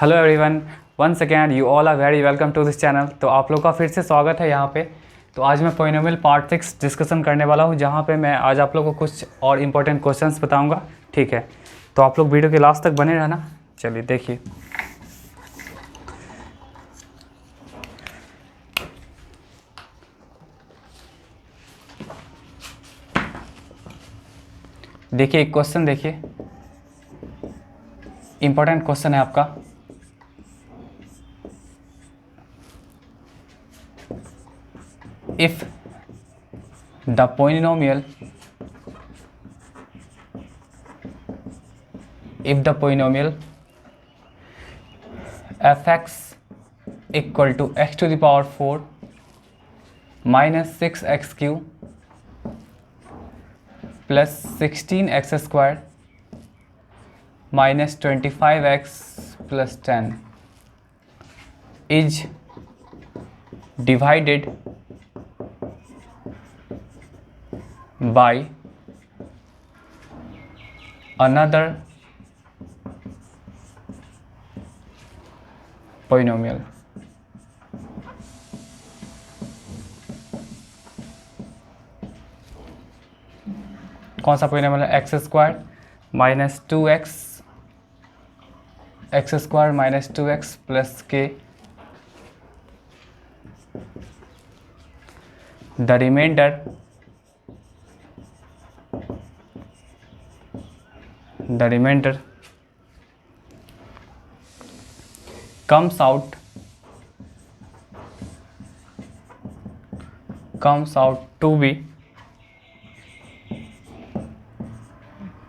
Hello everyone, once again you all are very welcome to this channel. तो आप लोग का फिर से स्वागत है यहाँ पे। तो आज मैं पोलिनोमियल पार्ट 6 डिस्कशन करने वाला हूँ, जहाँ पे मैं आज आप लोगों को कुछ और इम्पोर्टेंट क्वेश्चंस बताऊँगा। ठीक है, तो आप लोग वीडियो के लास्ट तक बने रहना। चलिए देखिए, एक क्वेश्चन देखिए, इम्पोर्टेंट क्वेश्चन है आपका। If the polynomial fx equal to x to the power 4 minus 6x cube plus 16x square minus 25x plus 10 is divided by another polynomial, कौन सा पोलिनोमियल है? X square minus 2x plus के, the remainder comes out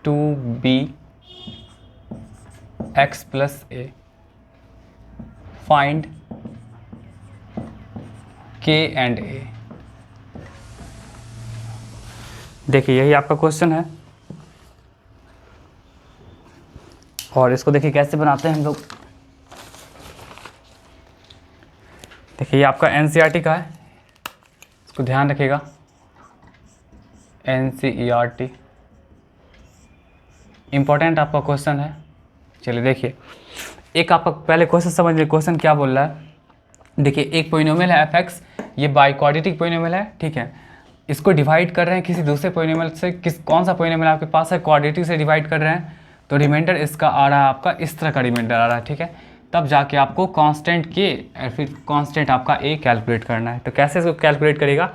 to be x plus a. Find k and a. देखिए, यही आपका question है और इसको देखिए कैसे बनाते हैं हम लोग। देखिए, ये आपका NCERT का है, इसको ध्यान रखिएगा। NCERT इम्पोर्टेंट आपका क्वेश्चन है। चलिए देखिए, एक आपका पहले क्वेश्चन समझ लीजिए, क्वेश्चन क्या बोल रहा है। देखिए, एक पोलिनोमियल है fx, ये बाइक्वाड्रेटिक पोलिनोमियल है। ठीक है, इसको डिवाइड कर रहे हैं किसी दूसरे पोलिनोमियल से। कौन सा पोलिनोमियल आपके पास है? क्वाड्रेटिक से डिवाइड कर रहे हैं, तो रिमाइंडर इसका आ रहा है आपका इस तरह का रिमाइंडर आ रहा है। ठीक है, तब जाके आपको कांस्टेंट के और फिर कांस्टेंट आपका ए कैलकुलेट करना है। तो कैसे इसको कैलकुलेट करेगा,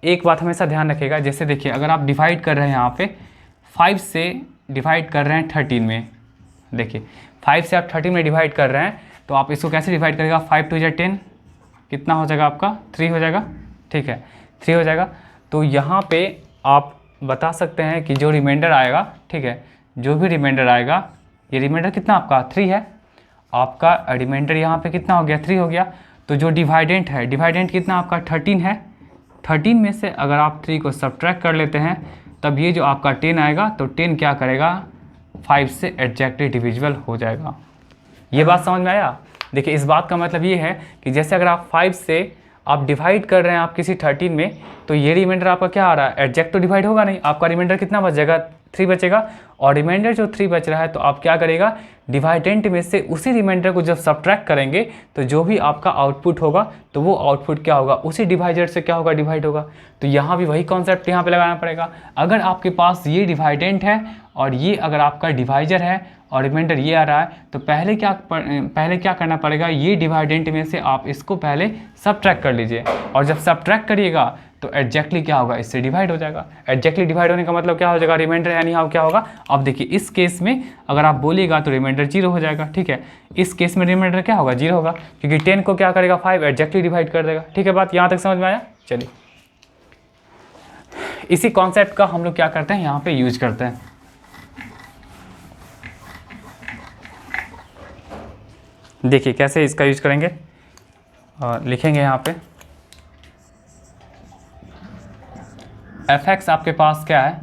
एक बात हमेशा ध्यान रखिएगा। जैसे देखिए, अगर आप डिवाइड कर रहे हैं यहाँ पे 5 से डिवाइड कर रहे हैं 13 में, देखिए 5 से आप 13 में डिवाइड कर रहे हैं, तो आप इसको कैसे डिवाइड करेगा? 5 2 10, कितना हो जाएगा आपका? 3 हो जाएगा। ठीक है, 3 हो जाएगा। तो यहाँ पे आप बता सकते हैं कि जो रिमाइंडर आएगा, ठीक है, जो भी रिमाइंडर आएगा, ये रिमाइंडर कितना आपका 3 है। आपका रिमाइंडर यहाँ पे कितना हो गया? 3 हो गया। तो जो डिवाइडेंट है, डिवाइडेंट कितना आपका 13 है। 13 में से अगर आप 3 को सब्ट्रैक्ट कर लेते हैं, तब ये जो आपका 10 आएगा, तो 10 क्या करेगा? 5 से एग्जैक्टली डिविजिबल हो जाएगा। ये बात समझ में आया? देखिए, इस बात का मतलब ये है कि जैसे अगर आप 5 से आप डिवाइड कर रहे हैं आप किसी 13 में, तो ये रिमाइंडर आपका क्या आ रहा है? एग्जैक्ट तो डिवाइड होगा नहीं, आपका रिमाइंडर कितना बच जाएगा? 3 बचेगा। और रिमाइंडर जो 3 बच रहा है, तो आप क्या करेगा? डिवाइडेंट में से उसी रिमाइंडर को जब सब्ट्रैक्ट करेंगे, तो जो भी आपका आउटपुट होगा, तो वो आउटपुट क्या होगा? उसी डिवाइडर से क्या होगा? डिवाइड होगा। तो यहाँ भी वही कॉन्सेप्ट यहाँ पे लगाना पड़ेगा। अगर आपके पास ये डिवाइडेंट है और ये अगर आपका डिवाइजर है और रिमाइंडर ये आ रहा है, तो पहले क्या करना पड़ेगा? ये डिवाइडेंट में से आप इसको पहले सब्ट्रैक्ट कर लीजिए, और जब सब्ट्रैक्ट करिएगा तो एग्जैक्टली क्या होगा? इससे डिवाइड हो जाएगा। एग्जैक्टली डिवाइड होने का मतलब क्या हो जाएगा? रिमाइंडर यानी हाउ क्या होगा? अब देखिए, इस केस में अगर आप बोलिएगा तो रिमाइंडर 0 हो जाएगा। ठीक है, इस केस में रिमाइंडर क्या होगा? 0 होगा, क्योंकि 10 को क्या करेगा? 5 एग्जैक्टली डिवाइड कर देगा। ठीक है, बात यहाँ तक समझ में आया? चलिए, इसी कॉन्सेप्ट का हम लोग क्या करते हैं, यहाँ पे यूज करते हैं। देखिए कैसे इसका यूज करेंगे, और लिखेंगे यहाँ पे fx आपके पास क्या है?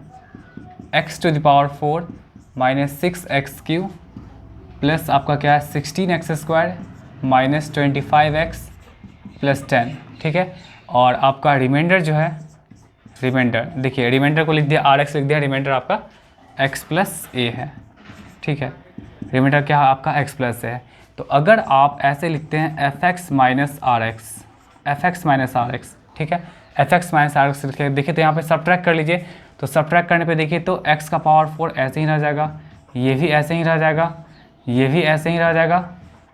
x to the power 4 minus 6x cube plus आपका क्या है? 16x square minus 25x plus 10। ठीक है, और आपका रिमाइंडर जो है, रिमाइंडर देखिए, रिमाइंडर को लिख दिया rx, लिख दिया, रिमाइंडर आपका x प्लस a है। ठीक है, रिमाइंडर क्या है आपका? x प्लस a है। तो अगर आप ऐसे लिखते हैं fx minus r x, fx minus r x, ठीक है, fx माइनस आर एक्स लिखे, देखिए तो यहाँ पे सब्ट्रैक्ट कर लीजिए, तो सब्ट्रैक्ट करने पे देखिए तो x का पावर 4 ऐसे ही रह जाएगा, ये भी ऐसे ही रह जाएगा, ये भी ऐसे ही रह जाएगा,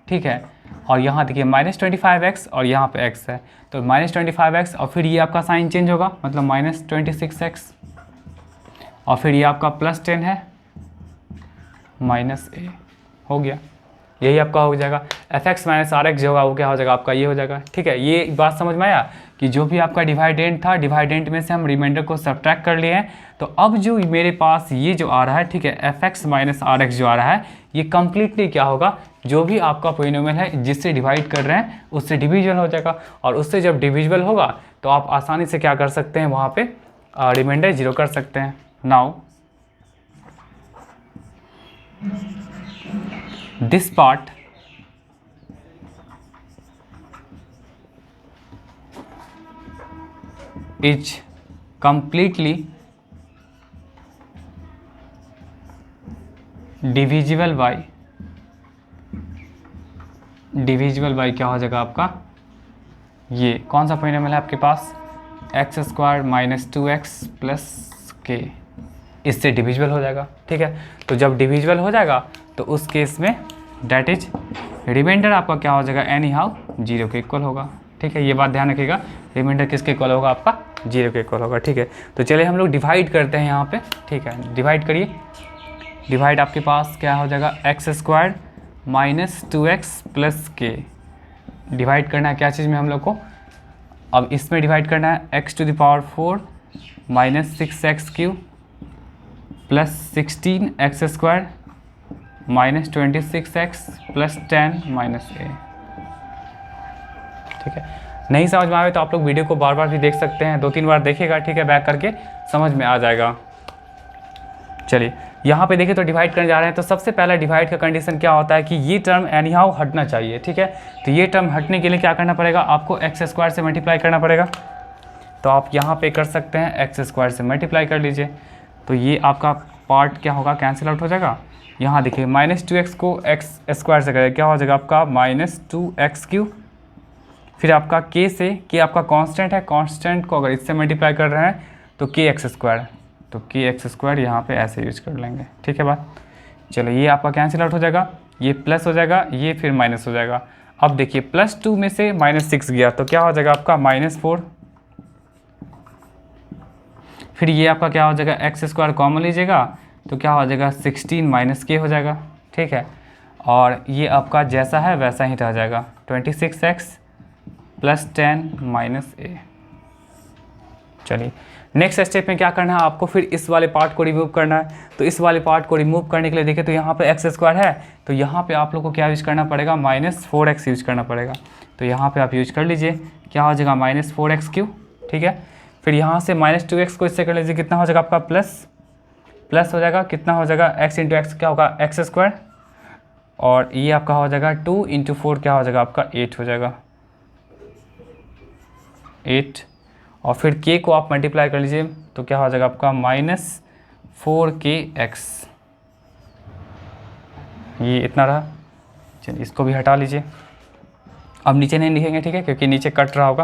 ठीक है। और यहाँ देखिए -25x और यहाँ पे x है, तो -25x और फिर ये आपका साइन चेंज होगा, मतलब -26x, और फिर ये आपका +10 है, -a हो गया, यही आपका हो जाएगा। fx माइनस आर एक्स जो होगा वो क्या हो जाएगा आपका, ये हो जाएगा, ठीक है। ये बात समझ में आया कि जो भी आपका डिवाइडेंट था, डिवाइडेंट में से हम रिमाइंडर को सब्ट्रैक्ट कर लिए हैं, तो अब जो मेरे पास ये जो आ रहा है, ठीक है, fx माइनस आर एक्स जो आ रहा है, ये कंप्लीटली क्या होगा, जो भी आपका पॉलिनोमियल है जिससे डिवाइड कर रहे हैं उससे डिविजिबल हो जाएगा, और उससे जब डिविजिबल होगा तो आप आसानी से क्या कर सकते हैं, वहाँ पे रिमाइंडर 0 कर सकते हैं। Now this part is completely divisible by क्या हो जाएगा आपका, ये कौन सा पॉलिनोमियल है आपके पास, x² minus 2x plus k, इससे डिविजिबल हो जाएगा, ठीक है। तो जब डिविजिबल हो जाएगा तो उस केस में डैट इज रिमाइंडर आपका क्या हो जाएगा, एनी हाउ 0 के इक्वल होगा, ठीक है। ये बात ध्यान रखिएगा, रिमाइंडर किसके इक्वल होगा आपका, 0 के इक्वल होगा, ठीक है। तो चलिए हम लोग डिवाइड करते हैं यहाँ पे, ठीक है, डिवाइड करिए। डिवाइड आपके पास क्या हो जाएगा, x² minus 2x plus k, divide करना है क्या चीज़ में हम लोग को, अब इसमें डिवाइड करना है x⁴ minus 6x³ plus 16x² minus 26x plus 10 minus a, ठीक है। नहीं समझ में आए तो आप लोग वीडियो को बार बार भी देख सकते हैं, 2-3 बार देखिएगा, ठीक है, बैक करके समझ में आ जाएगा। चलिए यहाँ पे देखिए तो डिवाइड करने जा रहे हैं, तो सबसे पहला डिवाइड का कंडीशन क्या होता है कि ये टर्म एनी हाउ हटना चाहिए, ठीक है। तो ये टर्म हटने के लिए क्या करना पड़ेगा, आपको x² से मल्टीप्लाई करना पड़ेगा, तो आप यहाँ पे कर सकते हैं x² से मल्टीप्लाई कर लीजिए, तो ये आपका पार्ट क्या होगा, कैंसिल आउट हो जाएगा। यहाँ देखिए -2x को x² से करें, क्या हो जाएगा आपका -2x³, फिर आपका k से, k आपका कांस्टेंट है, कांस्टेंट को अगर इससे मल्टीप्लाई कर रहे हैं तो kx², तो kx² यहाँ पे ऐसे यूज कर लेंगे, ठीक है बात। चलो ये आपका कैंसिल आउट हो जाएगा, ये प्लस हो जाएगा, ये फिर माइनस हो जाएगा। अब देखिए +2 में से -6 गया तो क्या हो जाएगा आपका -4, फिर ये आपका क्या हो जाएगा, x² कॉमन लीजिएगा तो क्या हो जाएगा 16 माइनस k हो जाएगा, ठीक है। और ये आपका जैसा है वैसा ही रह जाएगा, 26x प्लस 10 माइनस a। चलिए नेक्स्ट स्टेप में क्या करना है आपको, फिर इस वाले पार्ट को रिमूव करना है, तो इस वाले पार्ट को रिमूव करने के लिए देखिए तो यहाँ पे x² है, तो यहाँ पे आप लोग को क्या यूज करना पड़ेगा, -4x यूज करना पड़ेगा, तो यहाँ पे आप यूज कर लीजिए, क्या हो जाएगा -4x³, ठीक है। फिर यहाँ से -2x को इससे कर लीजिए, कितना हो जाएगा आपका प्लस हो जाएगा, कितना हो जाएगा x × x क्या होगा x², और ये आपका हो जाएगा 2 × 4 क्या हो जाएगा आपका 8 हो जाएगा, 8, और फिर k को आप मल्टीप्लाई कर लीजिए तो क्या हो जाएगा आपका -4kx, ये इतना रहा। चलिए इसको भी हटा लीजिए, अब नीचे नहीं लिखेंगे, ठीक है, क्योंकि नीचे कट रहा होगा,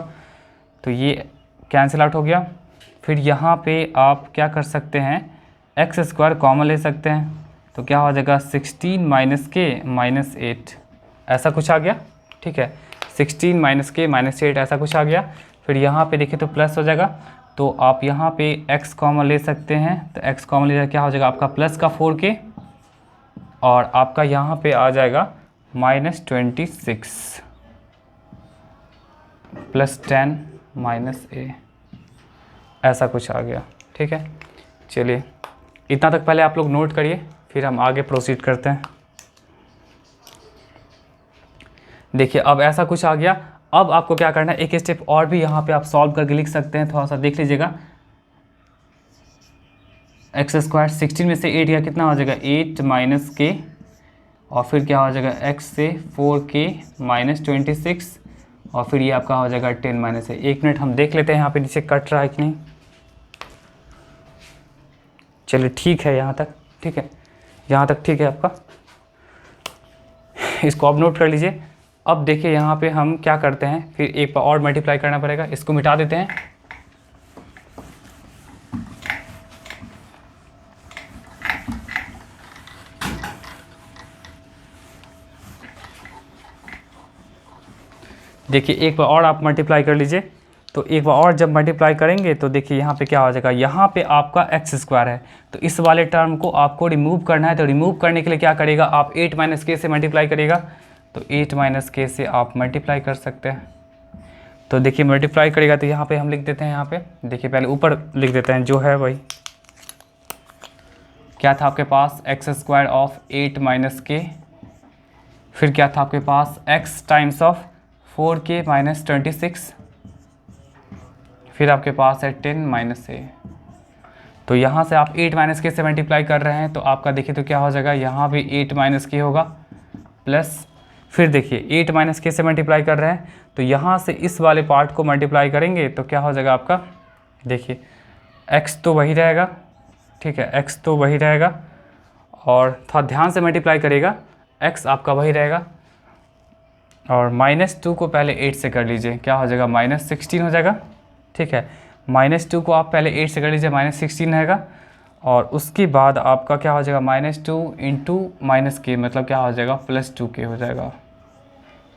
तो ये कैंसिल आउट हो गया। फिर यहाँ पे आप क्या कर सकते हैं, x² कॉमन ले सकते हैं, तो क्या हो जाएगा 16 माइनस k माइनस 8, ऐसा कुछ आ गया, ठीक है, 16 माइनस k माइनस 8 ऐसा कुछ आ गया। फिर यहाँ पे देखिए तो प्लस हो जाएगा, तो आप यहाँ पे x कॉमन ले सकते हैं, तो x कॉमन ले क्या हो जाएगा आपका प्लस का 4k, और आपका यहाँ पे आ जाएगा -26 प्लस 10 माइनस a, ऐसा कुछ आ गया, ठीक है। चलिए इतना तक पहले आप लोग नोट करिए, फिर हम आगे प्रोसीड करते हैं। देखिए अब ऐसा कुछ आ गया, अब आपको क्या करना है, एक स्टेप और भी यहाँ पे आप सॉल्व करके लिख सकते हैं, थोड़ा सा देख लीजिएगा। x² 16 में से 8 गया, कितना हो जाएगा 8 माइनस k, और फिर क्या हो जाएगा x से 4k माइनस 26, और फिर ये आपका हो जाएगा 10 माइनस है। 1 मिनट हम देख लेते हैं यहाँ पे नीचे कट रहा है कि नहीं। चलिए ठीक है यहाँ तक, ठीक है, यहाँ तक ठीक है आपका। इसको आप नोट कर लीजिए। अब देखिए यहाँ पे हम क्या करते हैं, फिर एक बार और मल्टीप्लाई करना पड़ेगा, इसको मिटा देते हैं। देखिए एक बार और आप मल्टीप्लाई कर लीजिए। तो एक बार और जब मल्टीप्लाई करेंगे तो देखिए यहाँ पे क्या हो जाएगा, यहाँ पे आपका एक्स स्क्वायर है, तो इस वाले टर्म को आपको रिमूव करना है। तो रिमूव करने के लिए क्या करेगा, आप 8 माइनस के से मल्टीप्लाई करेगा, तो 8 माइनस के से आप मल्टीप्लाई कर सकते हैं। तो देखिए मल्टीप्लाई करेगा तो यहाँ पे हम लिख देते हैं, यहाँ पे देखिए पहले ऊपर लिख देते हैं जो है वही क्या था आपके पास, X square of 8 minus K, फिर क्या था आपके पास X times of 4k minus 26, फिर आपके पास है 10 माइनस ए। तो यहाँ से आप 8 माइनस के से मल्टीप्लाई कर रहे हैं, तो आपका देखिए तो क्या हो जाएगा, यहाँ भी 8 माइनस के होगा प्लस, फिर देखिए 8 माइनस के से मल्टीप्लाई कर रहे हैं, तो यहाँ से इस वाले पार्ट को मल्टीप्लाई करेंगे तो क्या हो जाएगा आपका, देखिए x तो वही रहेगा, ठीक है, x तो वही रहेगा, और थोड़ा ध्यान से मल्टीप्लाई करेगा, x आपका वही रहेगा, और -2 को पहले 8 से कर लीजिए, क्या हो जाएगा -16 हो जाएगा, ठीक है। -2 को आप पहले 8 से कर लीजिए, -16 रहेगा, और उसके बाद आपका क्या हो जाएगा, -2 इंटू माइनस के, मतलब क्या हो जाएगा +2k हो जाएगा।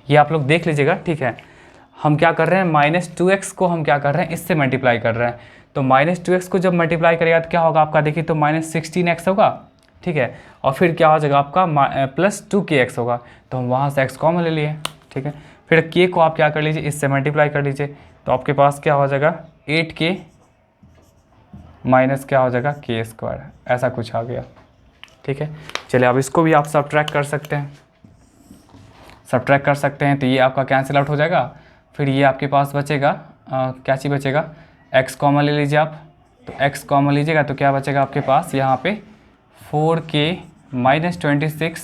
ये आप लोग देख लीजिएगा, ठीक है। हम क्या कर रहे हैं, -2x को हम क्या कर रहे हैं, इससे मल्टीप्लाई कर रहे हैं, तो -2x को जब मल्टीप्लाई करेगा तो क्या होगा आपका, देखिए तो -16x होगा, ठीक है, और फिर क्या हो जाएगा आपका +2kx होगा, तो हम वहाँ से x कॉमन ले लिए, ठीक है। फिर k को आप क्या कर लीजिए, इससे मल्टीप्लाई कर लीजिए, तो आपके पास क्या हो जाएगा 8k माइनस क्या हो जाएगा k स्क्वायर, ऐसा कुछ आ गया, ठीक है। चलिए अब इसको भी आप सब्ट्रैक्ट कर सकते हैं, सब्ट्रैक्ट कर सकते हैं, तो ये आपका कैंसिल आउट हो जाएगा। फिर ये आपके पास बचेगा क्या चीज़ बचेगा, x कॉमन ले लीजिए आप, तो x कॉमन लीजिएगा तो क्या बचेगा आपके पास यहाँ पे 4k माइनस 26,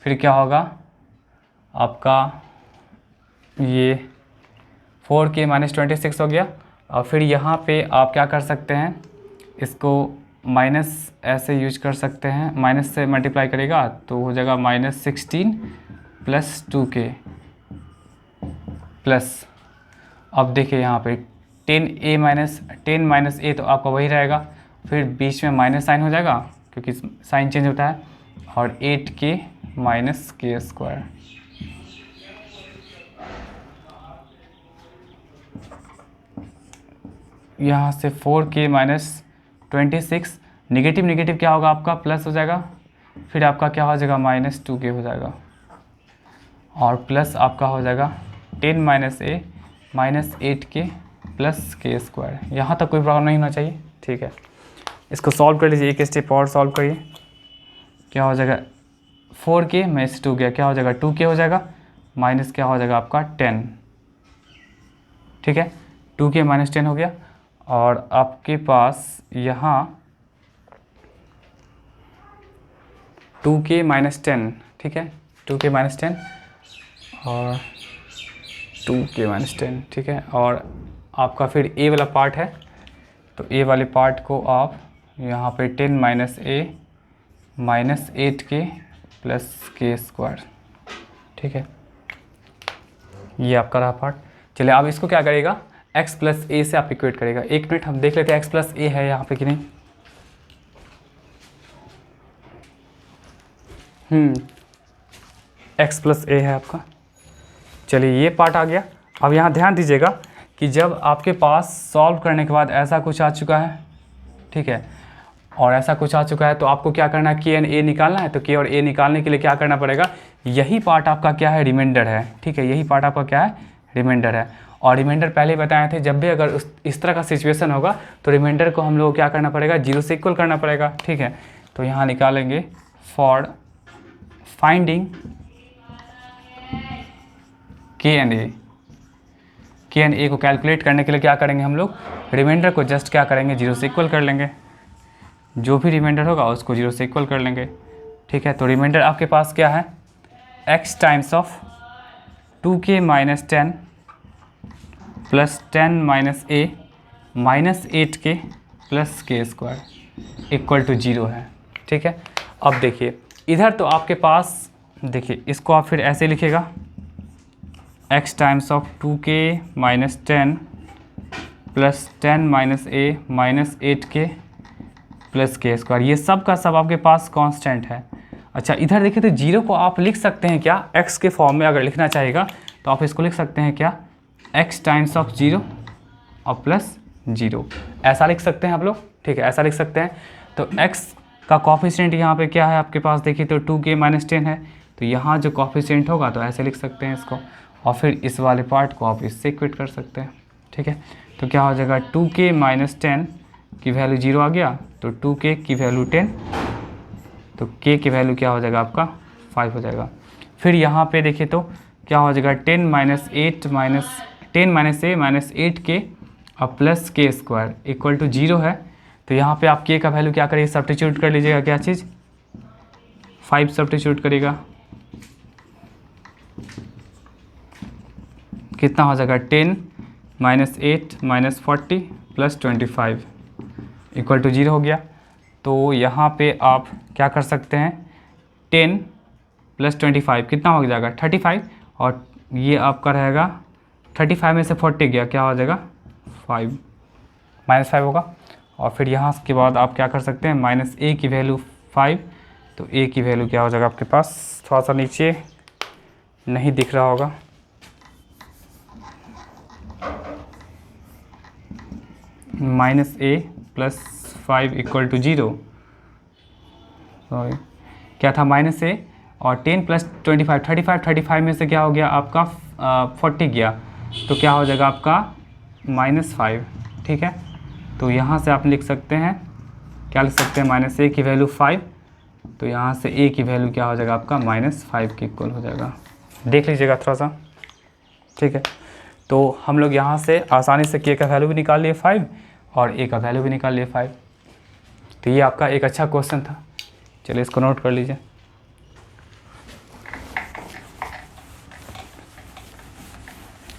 फिर क्या होगा आपका ये 4k माइनस 26 हो गया, और फिर यहाँ पे आप क्या कर सकते हैं, इसको माइनस ऐसे यूज कर सकते हैं, माइनस से मल्टीप्लाई करेगा तो हो जाएगा -16 प्लस 2k प्लस, अब देखिए यहाँ पे 10 माइनस a तो आपका वही रहेगा, फिर बीच में माइनस साइन हो जाएगा क्योंकि साइन चेंज होता है, और 8k माइनस k स्क्वायर, यहाँ से 4k माइनस 26, निगेटिव निगेटिव क्या होगा आपका प्लस हो जाएगा, फिर आपका क्या हो जाएगा -2k हो जाएगा, और प्लस आपका हो जाएगा 10 minus a minus 8k plus k square. यहाँ तक कोई प्रॉब्लम नहीं होना चाहिए, ठीक है। इसको सॉल्व कर लीजिए, एक स्टेप और सॉल्व करिए, क्या हो जाएगा 4k में से 2 गया, क्या हो जाएगा 2k हो जाएगा, माइनस क्या हो जाएगा आपका 10, ठीक है, 2k माइनस 10 हो गया, और आपके पास यहाँ 2k माइनस 10, ठीक है, 2k माइनस 10 और 2k माइनस 10, ठीक है, और आपका फिर a वाला पार्ट है, तो a वाले पार्ट को आप यहाँ पे 10 minus a minus 8k plus k square, ठीक है, ये आपका रहा पार्ट। चलिए अब इसको क्या करेगा, x प्लस a से आप इक्वेट करेगा। एक मिनट हम देख लेते हैं x प्लस a है यहाँ पे कि नहीं, x प्लस a है आपका। चलिए ये पार्ट आ गया। अब यहाँ ध्यान दीजिएगा कि जब आपके पास सॉल्व करने के बाद ऐसा कुछ आ चुका है, ठीक है, और ऐसा कुछ आ चुका है, तो आपको क्या करना है, k एंड a निकालना है। तो k और a निकालने के लिए क्या करना पड़ेगा, यही पार्ट आपका क्या है, रिमाइंडर है, ठीक है, यही पार्ट आपका क्या है, रिमाइंडर है। और रिमाइंडर पहले ही बताए थे, जब भी अगर इस तरह का सिचुएशन होगा तो रिमाइंडर को हम लोग क्या करना पड़ेगा, 0 से इक्वल करना पड़ेगा, ठीक है। तो यहाँ निकालेंगे for finding k and a को कैलकुलेट करने के लिए क्या करेंगे हम लोग, रिमाइंडर को जस्ट क्या करेंगे, 0 से इक्वल कर लेंगे, जो भी रिमाइंडर होगा उसको 0 से इक्वल कर लेंगे, ठीक है। तो रिमाइंडर आपके पास क्या है, x times of 2k minus 10 plus 10 minus a minus 8k plus k square equal to 0 है, ठीक है। अब देखिए इधर तो आपके पास देखिए इसको आप फिर ऐसे लिखेगा x times of 2k minus 10 plus 10 minus A minus 8k plus के स्क्वायर, ये सब का सब आपके पास कांस्टेंट है। अच्छा इधर देखिए तो जीरो को आप लिख सकते हैं क्या, x के फॉर्म में अगर लिखना चाहेगा तो आप इसको लिख सकते हैं क्या, x टाइम्स ऑफ जीरो और प्लस जीरो, ऐसा लिख सकते हैं आप लोग, ठीक है ऐसा लिख सकते हैं। तो x का कॉफिशिएंट यहाँ पे क्या है आपके पास, देखिए तो 2k माइनस 10 है, तो यहाँ जो कॉफिशिएंट होगा तो ऐसे लिख सकते हैं इसको, और फिर इस वाले पार्ट को आप इससे इक्वेट कर सकते हैं, ठीक है। तो क्या हो जाएगा 2k माइनस 10 की वैल्यू 0 आ गया, तो 2k की वैल्यू 10, तो k की वैल्यू क्या हो जाएगा आपका 5 हो जाएगा। फिर यहाँ पे देखिए तो क्या हो जाएगा 10 माइनस 8 माइनस 10 माइनस ए माइनस 8k और प्लस के स्क्वायर इक्वल टू 0 है। तो यहाँ पे आप k का वैल्यू क्या करिए, सब्स्टिट्यूट कर लीजिएगा, क्या चीज़ 5 सब्स्टिट्यूट करेगा, कितना हो जाएगा 10 minus 8 minus 40 plus 25 equal to 0 हो गया। तो यहाँ पे आप क्या कर सकते हैं 10 प्लस 25 कितना हो जाएगा 35, और ये आपका रहेगा 35 में से 40 गया, क्या हो जाएगा 5 माइनस 5 होगा। और फिर यहाँ के बाद आप क्या कर सकते हैं माइनस a की वैल्यू 5, तो a की वैल्यू क्या हो जाएगा आपके पास, थोड़ा सा नीचे नहीं दिख रहा होगा, minus a plus 5 equal to 0, sorry क्या था माइनस a, और 10 प्लस 25 35 में से क्या हो गया आपका 40 गया, तो क्या हो जाएगा आपका -5, ठीक है। तो यहाँ से आप लिख सकते हैं, क्या लिख सकते हैं माइनस a की वैल्यू 5, तो यहाँ से a की वैल्यू क्या हो जाएगा आपका -5 के इक्वल हो जाएगा, देख लीजिएगा थोड़ा सा, ठीक है। तो हम लोग यहाँ से आसानी से k का वैल्यू भी निकाल लिए 5 और a का वैल्यू भी निकाल लिए 5। तो ये आपका एक अच्छा क्वेश्चन था, चलिए इसको नोट कर लीजिए।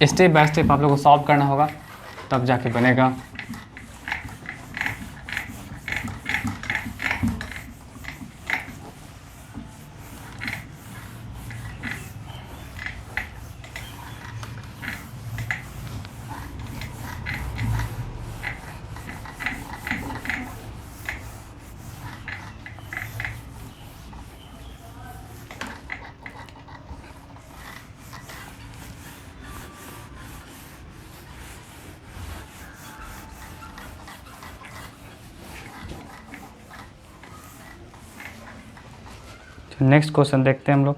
स्टेप बाय स्टेप आप लोगों को सॉल्व करना होगा, तब जाके बनेगा। नेक्स्ट क्वेश्चन देखते हैं हम लोग।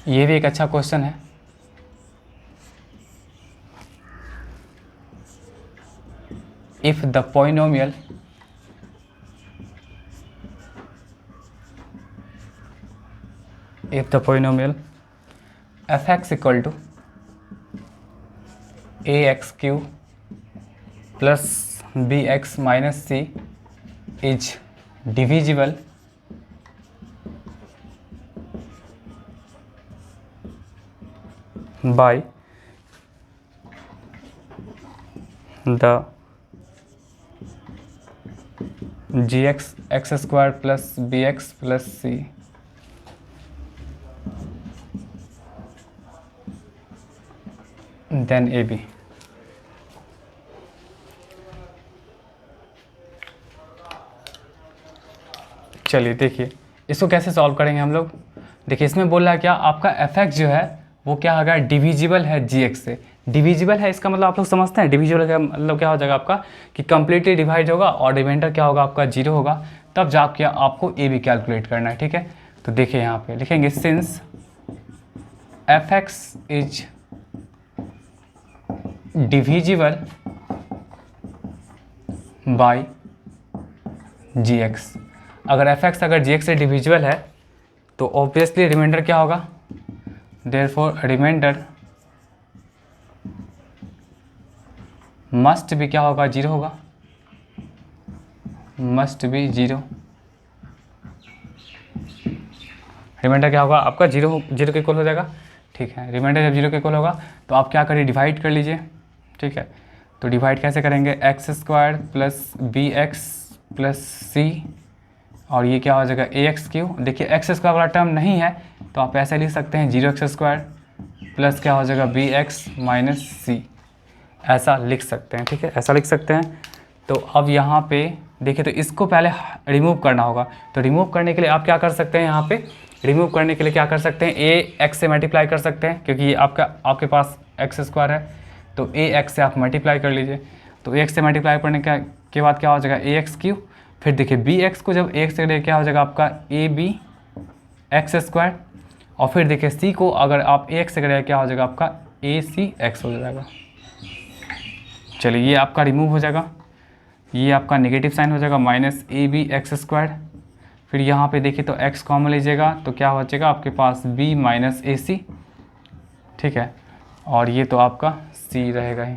ये भी एक अच्छा क्वेश्चन है। If the polynomial fx equal to ax cube plus bx minus c is divisible by the gx x square plus bx plus c, then ab। चलिए देखिए इसको कैसे सॉल्व करेंगे हम लोग। देखिए इसमें बोल रहा है क्या, आपका fx जो है वो क्या होगा डिविजिबल है gx से। डिविजिबल है इसका मतलब आप लोग समझते हैं, डिविजिबल का मतलब क्या हो जाएगा आपका कि कम्प्लीटली डिवाइड होगा और रिमाइंडर क्या होगा आपका 0 होगा, तब जाके आपको ए बी कैलकुलेट करना है, ठीक है। तो देखिए यहाँ पे लिखेंगे since fx is divisible bye gx। अगर fx अगर gx से डिविजिबल है तो ऑब्वियसली रिमाइंडर क्या होगा, देयरफॉर रिमाइंडर मस्ट भी क्या होगा 0 होगा, मस्ट भी 0। रिमाइंडर क्या होगा आपका 0 के इक्वल हो जाएगा, ठीक है। रिमाइंडर जब 0 के इक्वल होगा तो आप क्या करिए डिवाइड कर लीजिए, ठीक है। तो डिवाइड कैसे करेंगे, X square plus B X plus C, और ये क्या हो जाएगा ए एक्स क्यू। देखिए एक्स स्क्वायर वाला टर्म नहीं है तो आप ऐसे लिख सकते हैं 0x स्क्वायर प्लस क्या हो जाएगा बी एक्स माइनस सी, ऐसा लिख सकते हैं। ठीक है, ऐसा लिख सकते हैं। तो अब यहाँ पे देखिए, तो इसको पहले रिमूव करना होगा। तो रिमूव करने के लिए आप क्या कर सकते हैं, यहाँ पे रिमूव करने के लिए क्या कर सकते हैं, ए एक्स से मल्टीप्लाई कर सकते हैं, क्योंकि ये आपके पास एक्स स्क्वायर है, तो ए एक्स से आप मल्टीप्लाई कर लीजिए। तो ए एक्स से मल्टीप्लाई करने के बाद क्या हो जाएगा ए एक्स क्यू। फिर देखिए बी एक्स को जब एक्स से क्या हो जाएगा आपका ए बी एक्स स्क्वायर, और फिर देखिए सी को अगर आप ए एक्स से करेंगे क्या हो जाएगा आपका ए सी एक्स हो जाएगा। चलिए ये आपका रिमूव हो जाएगा, ये आपका नेगेटिव साइन हो जाएगा माइनस ए बी एक्स स्क्वायर। फिर यहाँ पे देखिए तो x कॉमन लीजिएगा तो क्या हो जाएगा आपके पास b माइनस ए सी। ठीक है, और ये तो आपका c रहेगा ही,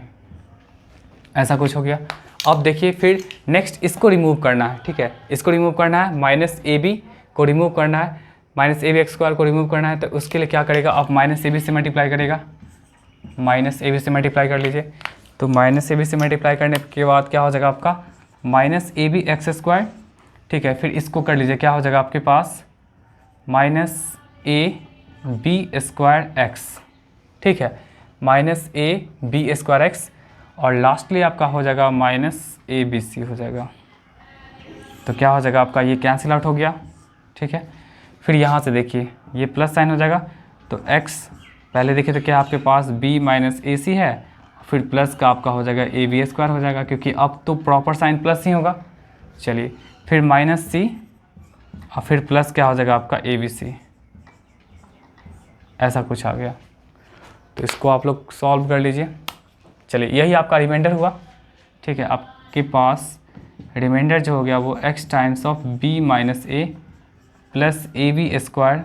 ऐसा कुछ हो गया। अब देखिए फिर नेक्स्ट इसको रिमूव करना है। ठीक है, इसको रिमूव करना है, माइनस ए बी को रिमूव करना है, माइनस ए बी एक्स स्क्वायर को रिमूव करना है। तो उसके लिए क्या करेगा आप माइनस ए बी से मल्टीप्लाई करेगा, माइनस ए बी से मल्टीप्लाई कर लीजिए। तो माइनस ए बी से मल्टीप्लाई करने के बाद क्या हो जाएगा आपका माइनस ए बी एक्स स्क्वायर। ठीक है, फिर इसको कर लीजिए, क्या हो जाएगा आपके पास minus A B square X. ठीक है, minus A B square X, और लास्टली आपका हो जाएगा माइनस ए बी सी हो जाएगा। तो क्या हो जाएगा आपका ये कैंसिल आउट हो गया। ठीक है, फिर यहाँ से देखिए ये प्लस साइन हो जाएगा, तो x पहले देखिए तो क्या आपके पास b माइनस ए सी है, फिर प्लस का आपका हो जाएगा ए बी स्क्वायर हो जाएगा, क्योंकि अब तो प्रॉपर साइन प्लस ही होगा। चलिए फिर माइनस सी और फिर प्लस क्या हो जाएगा आपका ए बी सी, ऐसा कुछ आ गया। तो इसको आप लोग सॉल्व कर लीजिए। चलिए यही आपका रिमाइंडर हुआ। ठीक है, आपके पास रिमाइंडर जो हो गया वो x times of b minus a plus a B square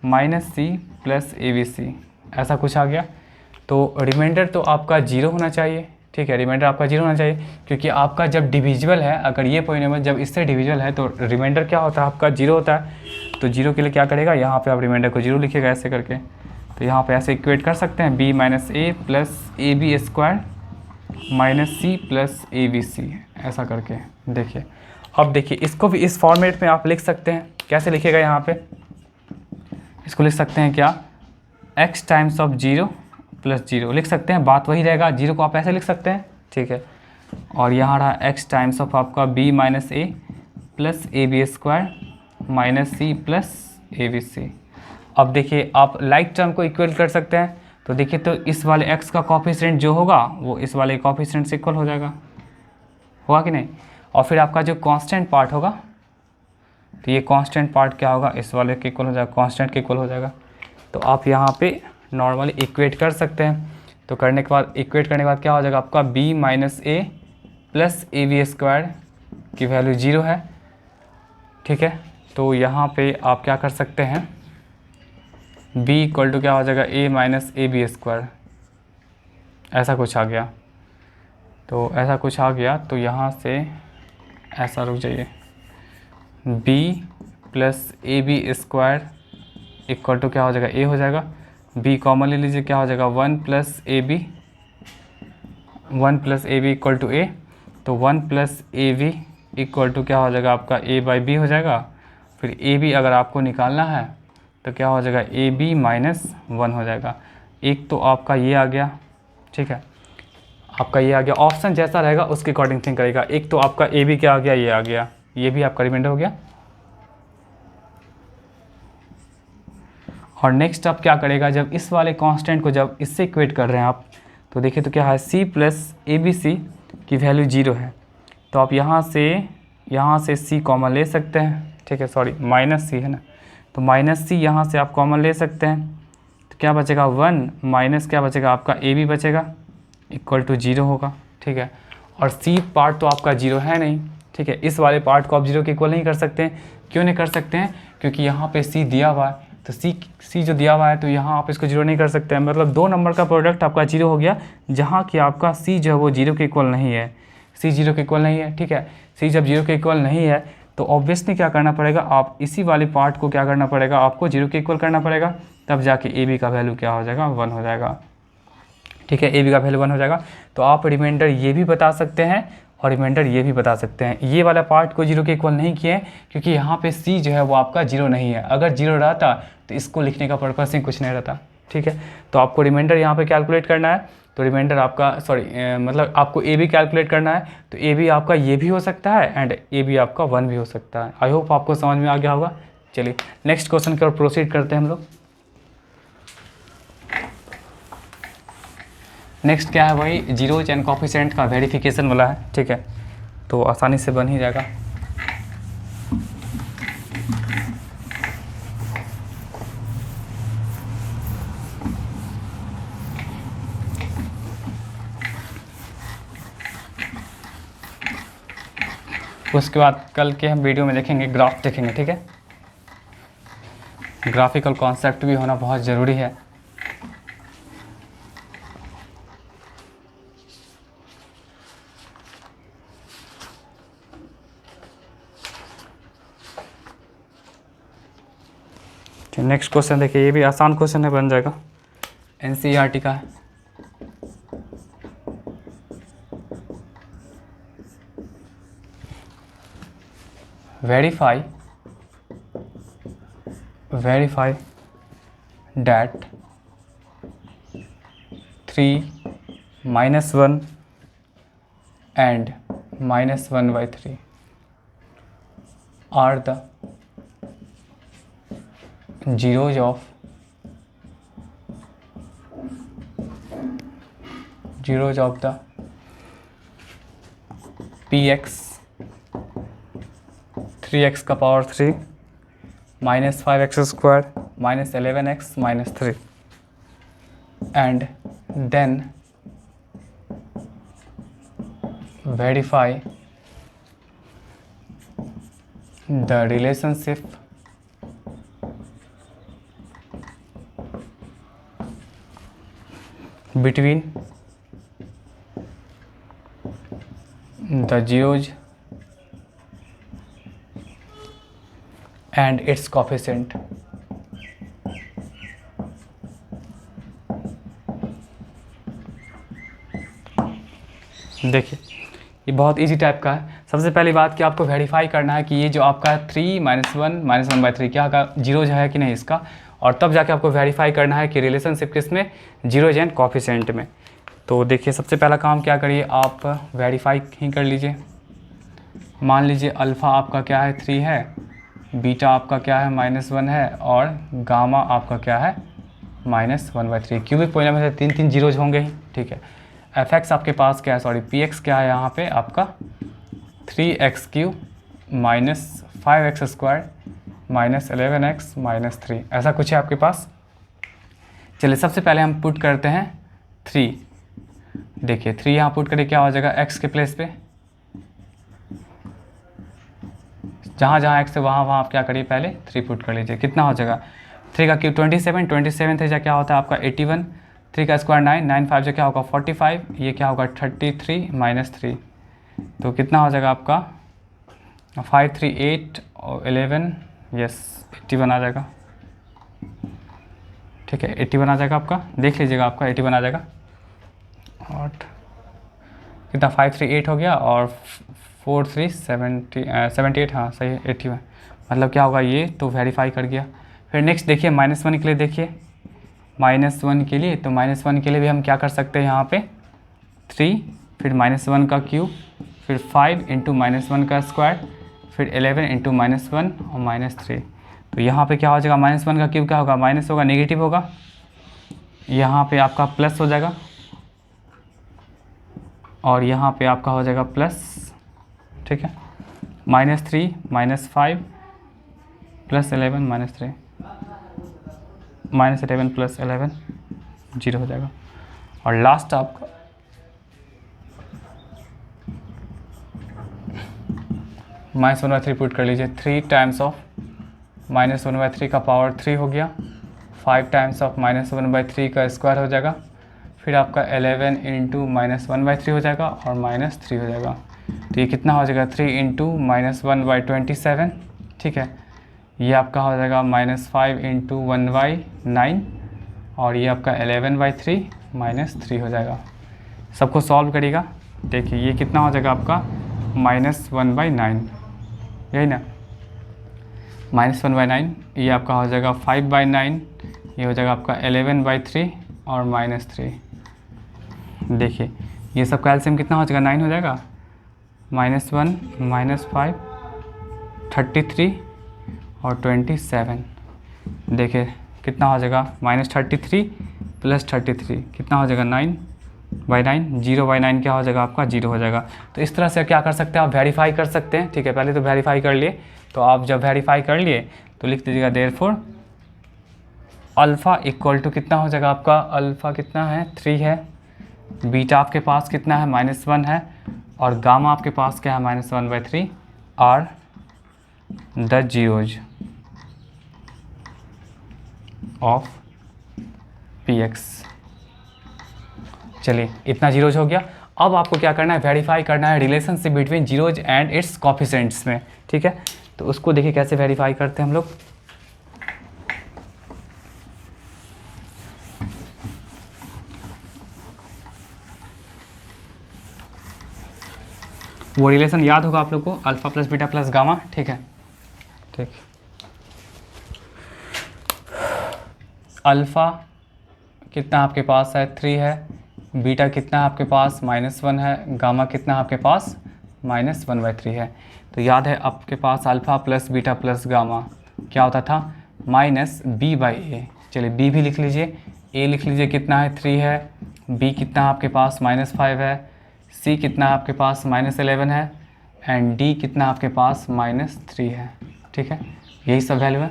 minus c plus a b c, ऐसा कुछ आ गया। तो रिमाइंडर तो आपका 0 होना चाहिए। ठीक है, रिमाइंडर आपका 0 होना चाहिए, क्योंकि आपका जब डिविजिबल है, अगर ये पॉइनोमियल जब इससे डिविजिबल है तो रिमाइंडर क्या होता है आपका 0 होता है। तो 0 के लिए क्या करेगा, यहाँ पे आप रिमाइंडर को 0 लिखिएगा ऐसे करके। तो यहाँ पे ऐसे इक्वेट कर सकते हैं b minus a plus a B square minus c plus a b c, ऐसा करके। देखिए अब देखिए इसको भी इस फॉर्मेट में आप लिख सकते हैं। कैसे लिखिएगा, यहाँ पे इसको लिख सकते हैं क्या, x टाइम्स ऑफ 0 प्लस 0 लिख सकते हैं, बात वही रहेगा। 0 को आप ऐसे लिख सकते हैं। ठीक है, और यहाँ रहा x टाइम्स ऑफ आपका b minus a plus a B square minus c plus a b c. अब देखिए आप लाइक टर्म को इक्वल कर सकते हैं। तो देखिए तो इस वाले x का कोफिशिएंट जो होगा वो इस वाले कोफिशिएंट से इक्वल हो जाएगा, होगा कि नहीं। और फिर आपका जो कांस्टेंट पार्ट होगा, तो ये कांस्टेंट पार्ट क्या होगा, इस वाले के इक्वल हो जाएगा, कांस्टेंट के इक्वल हो जाएगा। तो आप यहाँ पे नॉर्मली इक्वेट कर सकते हैं। तो करने के बाद इक्वेट करने के बाद क्या हो जाएगा आपका b minus a plus a B square की वैल्यू 0 है। ठीक है, तो यहाँ पे आप क्या कर सकते हैं, b इक्वल टू क्या हो जाएगा a minus A B square, ऐसा कुछ आ गया। तो ऐसा कुछ आ गया, तो यहाँ से ऐसा रुक जाइए, b plus a B square equal to क्या हो जाएगा a हो जाएगा, b कॉमन ले लीजिए, क्या हो जाएगा 1 plus a b equal to a। तो 1 plus a b equal to क्या हो जाएगा आपका a बाई बी हो जाएगा। फिर ए बी अगर आपको निकालना है तो क्या हो जाएगा ए बी माइनस 1 हो जाएगा। एक तो आपका ये आ गया। ठीक है, आपका ये आ गया, ऑप्शन जैसा रहेगा उसके अकॉर्डिंग थिंक करेगा। एक तो आपका ए बी क्या आ गया, ये आ गया, ये भी आपका रिमाइंडर हो गया। और नेक्स्ट आप क्या करेगा, जब इस वाले कांस्टेंट को जब इससे इक्वेट कर रहे हैं आप, तो देखिए तो क्या है c plus a b c की वैल्यू 0 है। तो आप यहाँ से c कॉमन ले सकते हैं। ठीक है, सॉरी माइनस c है ना, तो माइनस c यहाँ से आप कॉमन ले सकते हैं। तो क्या बचेगा 1 माइनस क्या बचेगा आपका ए बी बचेगा इक्वल टू 0 होगा। ठीक है, और c पार्ट तो आपका 0 है नहीं। ठीक है, इस वाले पार्ट को आप 0 के इक्वल नहीं कर सकते हैं। क्यों नहीं कर सकते हैं, क्योंकि यहाँ पे c दिया हुआ है। तो c जो दिया हुआ है तो यहाँ आप इसको 0 नहीं कर सकते हैं। मतलब 2 नंबर का प्रोडक्ट आपका 0 हो गया, जहाँ कि आपका c जो है वो 0 के इक्वल नहीं है। c 0 के इक्वल नहीं है। ठीक है, c जब 0 के इक्वल नहीं है तो ऑब्वियसली क्या करना पड़ेगा, आप इसी वाले पार्ट को क्या करना पड़ेगा, आपको 0 के इक्वल करना पड़ेगा, तब जाके ए बी का वैल्यू क्या हो जाएगा 1 हो जाएगा। ठीक है, ए बी का वैल्यू 1 हो जाएगा। तो आप रिमाइंडर ये भी बता सकते हैं और रिमाइंडर ये भी बता सकते हैं। ये वाला पार्ट को 0 के इक्वल नहीं किए हैं क्योंकि यहाँ पे सी जो है वो आपका 0 नहीं है। अगर 0 रहता तो इसको लिखने का पर्पस ही कुछ नहीं रहता। ठीक है, तो आपको रिमाइंडर यहाँ पे कैलकुलेट करना है। तो रिमाइंडर आपका मतलब आपको ए बी कैलकुलेट करना है। तो ए बी आपका ये भी हो सकता है एंड ए बी आपका 1 भी हो सकता है। आई होप आपको समझ में आ गया होगा। चलिए नेक्स्ट क्वेश्चन की ओर प्रोसीड करते हैं हम लोग। नेक्स्ट क्या है भाई, जीरोज एंड कोफिशिएंट का वेरिफिकेशन वाला है। ठीक है, तो आसानी से बन ही जाएगा। उसके बाद कल के हम वीडियो में देखेंगे, ग्राफ देखेंगे। ठीक है, ग्राफिकल कॉन्सेप्ट भी होना बहुत ज़रूरी है। नेक्स्ट क्वेश्चन देखिए, ये भी आसान क्वेश्चन है, बन जाएगा, एनसीईआरटी का है। verify that 3 minus 1 and minus 1/3 are the zeros of the px 3x का power 3 minus 5x square minus 11x minus 3 and then verify the relationship between the zeros and its coefficient। देखिए ये बहुत easy type का है। सबसे पहली बात कि आपको वेरीफाई करना है कि ये जो आपका 3 - 1 - 1/3 क्या का जीरोज है कि नहीं इसका, और तब जाके आपको वेरीफाई करना है कि रिलेशनशिप किस में, जीरोज एंड कोफिशिएंट में। तो देखिए सबसे पहला काम क्या करिए, आप वेरीफाई ही कर लीजिए। मान लीजिए अल्फ़ा आपका क्या है 3 है, बीटा आपका क्या है -1 है और गामा आपका क्या है -1/3। क्यूबिक पॉलिनोमियल में से 3 जीरोज होंगे ही। ठीक है, एफ एक्स आपके पास क्या है, सॉरी पी एक्स क्या है यहाँ पे आपका 3x³ - 5x² - 11x - 3 ऐसा कुछ है आपके पास। चलिए सबसे पहले हम पुट करते हैं 3। देखिए 3 यहाँ पुट करिए, क्या हो जाएगा x के प्लेस पे, जहाँ जहाँ x है वहाँ वहाँ आप क्या करिए पहले 3 पुट कर लीजिए। कितना हो जाएगा 3 का क्यूब 27, 27 से क्या होता है आपका 81, 3 का स्क्वायर 9, 9 5 से क्या होगा 45, ये क्या होगा 33 - 3, तो कितना हो जाएगा आपका 5 3 8 और 11, यस 81 आ जाएगा। ठीक है 81 आ जाएगा आपका, देख लीजिएगा आपका 81 आ जाएगा। और कितना 5 3 8 हो गया और 4 3 78, हाँ सही है 81, मतलब क्या होगा ये, तो वेरीफाई कर गया। फिर नेक्स्ट देखिए -1 के लिए, देखिए -1 के लिए, तो -1 के लिए भी हम क्या कर सकते हैं यहाँ पे 3, फिर -1 का क्यूब, फिर 5 × -1 का स्क्वायर, फिर 11 × -1 और -3। तो यहाँ पे क्या हो जाएगा -1 का क्यूब क्या होगा, माइनस होगा, नेगेटिव होगा, यहाँ पे आपका प्लस हो जाएगा और यहाँ पे आपका हो जाएगा प्लस। ठीक है, -3 - 5 + 11 - 3 -11 + 11 0 हो जाएगा। और लास्ट आपका -1/3 पुट कर लीजिए। 3 टाइम्स ऑफ -1/3 का पावर 3 हो गया, 5 टाइम्स ऑफ -1/3 का स्क्वायर हो जाएगा, फिर आपका 11 × -1/3 हो जाएगा और -3 हो जाएगा। तो ये कितना हो जाएगा 3 × -1/27। ठीक है, ये आपका हो जाएगा -5 × 1/9 और ये आपका 11/3 -3 हो जाएगा। सबको सॉल्व करिएगा। देखिए ये कितना हो जाएगा आपका -1/9, यही ना, -1/9। ये आपका हो जाएगा 5/9, ये हो जाएगा आपका 11/3 और -3। देखिए ये सब का एलसीएम कितना हो जाएगा, 9 हो जाएगा। -1 -5 33 और 27। देखिए कितना हो जाएगा, -33 + 33 कितना हो जाएगा, 9/9। 0/9 क्या हो जाएगा आपका, 0 हो जाएगा। तो इस तरह से क्या कर सकते हैं आप, वेरीफाई कर सकते हैं। ठीक है, पहले तो वेरीफाई कर लिए। तो आप जब वेरीफाई कर लिए तो लिख दीजिएगा देयरफॉर अल्फ़ा इक्वल टू कितना हो जाएगा आपका, अल्फ़ा कितना है, 3 है, बीटा आपके पास कितना है, -1 है, और गामा आपके पास क्या है, -1/3 are the zeros of px। चलिए इतना जीरोज हो गया। अब आपको क्या करना है, वेरीफाई करना है relationship between zeros and it's coefficients में। ठीक है, तो उसको देखिए कैसे वेरीफाई करते हैं हम लोग। वो रिलेशन याद होगा आप लोग को, alpha plus beta plus gamma. ठीक है, ठीक। अल्फ़ा कितना आपके पास है, 3 है, बीटा कितना आपके पास, -1 है, गामा कितना आपके पास, -1/3 है। तो याद है आपके पास alpha plus beta plus gamma क्या होता था, -b/a। चलिए b भी लिख लीजिए, a लिख लीजिए कितना है, 3 है, b कितना आपके पास, -5 है, c कितना आपके पास, -11 है, एंड d कितना आपके पास, -3 है। ठीक है, यही सब वैल्यू है।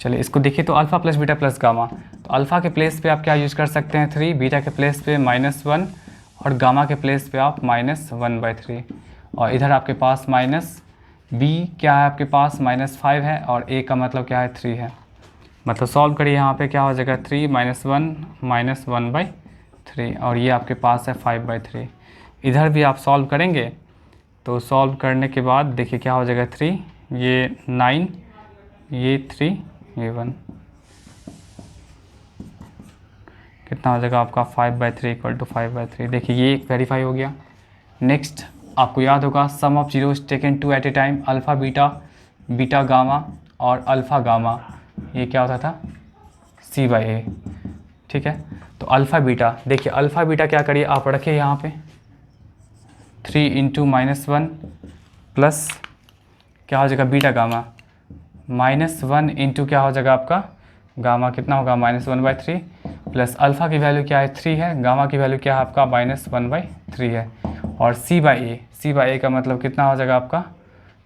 चलिए इसको देखिए, तो alpha plus beta plus gamma, तो अल्फ़ा के प्लेस पे आप क्या यूज़ कर सकते हैं, 3, बीटा के प्लेस पे -1 और गामा के प्लेस पे आप -1/3। और इधर आपके पास b क्या है आपके पास, -5 है, और a का मतलब क्या है, 3 है। मतलब सॉल्व करिए, यहाँ पे क्या हो जाएगा, 3 -1 -1/3, और ये आपके पास है 5/3। इधर भी आप सॉल्व करेंगे तो सॉल्व करने के बाद देखिए क्या हो जाएगा, 3, ये 9, ये 3, ये 1, कितना हो जाएगा आपका, 5/3 = 5/3। देखिए ये एक वेरीफाई हो गया। नेक्स्ट आपको याद होगा sum of zeros taken 2 at a time, alpha beta, beta gamma और अल्फ़ा गामा, ये क्या होता था, c/a। ठीक है, तो अल्फ़ा बीटा, देखिए अल्फ़ा बीटा क्या करिए आप रखिए यहाँ पे 3 × -1 प्लस क्या हो जाएगा, बीटा गामा, -1 इंटू क्या हो जाएगा आपका, गामा कितना होगा, -1/3, प्लस अल्फ़ा की वैल्यू क्या है, 3 है, गामा की वैल्यू क्या है आपका, -1/3 है, और c/a का मतलब कितना हो जाएगा आपका,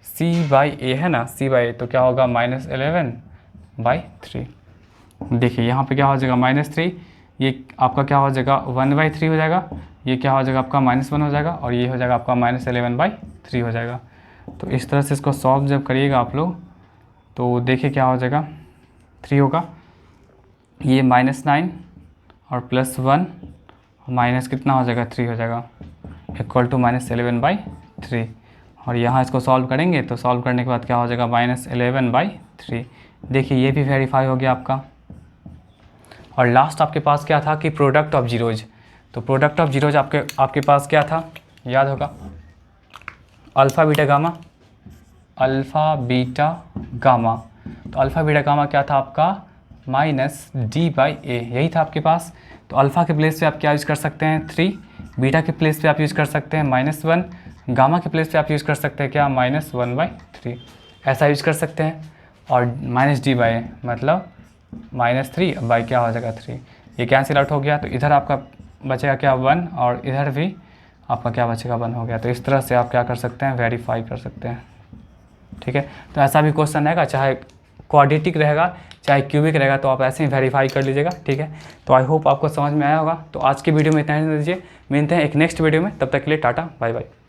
c/a है ना, c/a तो क्या होगा, -11/3। देखिए यहाँ पे क्या हो जाएगा, -3, ये आपका क्या हो जाएगा, 1/3 हो जाएगा, ये क्या हो जाएगा आपका, -1 हो जाएगा, और ये हो जाएगा आपका -11/3 हो जाएगा। तो इस तरह से इसको सॉल्व जब करिएगा आप लोग तो देखिए क्या हो जाएगा, 3 होगा, ये -9 और +1 माइनस कितना हो जाएगा, 3 हो जाएगा, इक्वल टू -11/3। और यहाँ इसको सॉल्व करेंगे तो सॉल्व करने के बाद क्या हो जाएगा, -11/3। देखिए ये भी वेरीफाई हो गया आपका। और लास्ट आपके पास क्या था कि प्रोडक्ट ऑफ जीरोज, तो प्रोडक्ट ऑफ जीरोज आपके पास क्या था, याद होगा, alpha beta gamma, alpha beta gamma. तो अल्फ़ा बीटा गामा क्या था आपका, -d/a, यही था आपके पास। तो अल्फ़ा के प्लेस पे आप क्या यूज़ कर सकते हैं, 3, बीटा के प्लेस पे आप यूज़ कर सकते हैं -1, गामा के प्लेस पे आप यूज़ कर सकते हैं क्या, -1/3, ऐसा यूज़ कर सकते हैं। और -d/a मतलब -3 बाई क्या हो जाएगा, 3, ये कैंसिल आउट हो गया। तो इधर आपका बचेगा क्या, 1, और इधर भी आपका क्या बचेगा, 1 हो गया। तो इस तरह से आप क्या कर सकते हैं, वेरीफाई कर सकते हैं। ठीक है, तो ऐसा भी क्वेश्चन रहेगा, चाहे क्वाड्रेटिक रहेगा चाहे क्यूबिक रहेगा, तो आप ऐसे ही वेरीफाई कर लीजिएगा। ठीक है, तो आई होप आपको समझ में आया होगा। तो आज की वीडियो में इतना ही दीजिए, मिलते हैं एक नेक्स्ट वीडियो में, तब तक के लिए टाटा बाय बाय।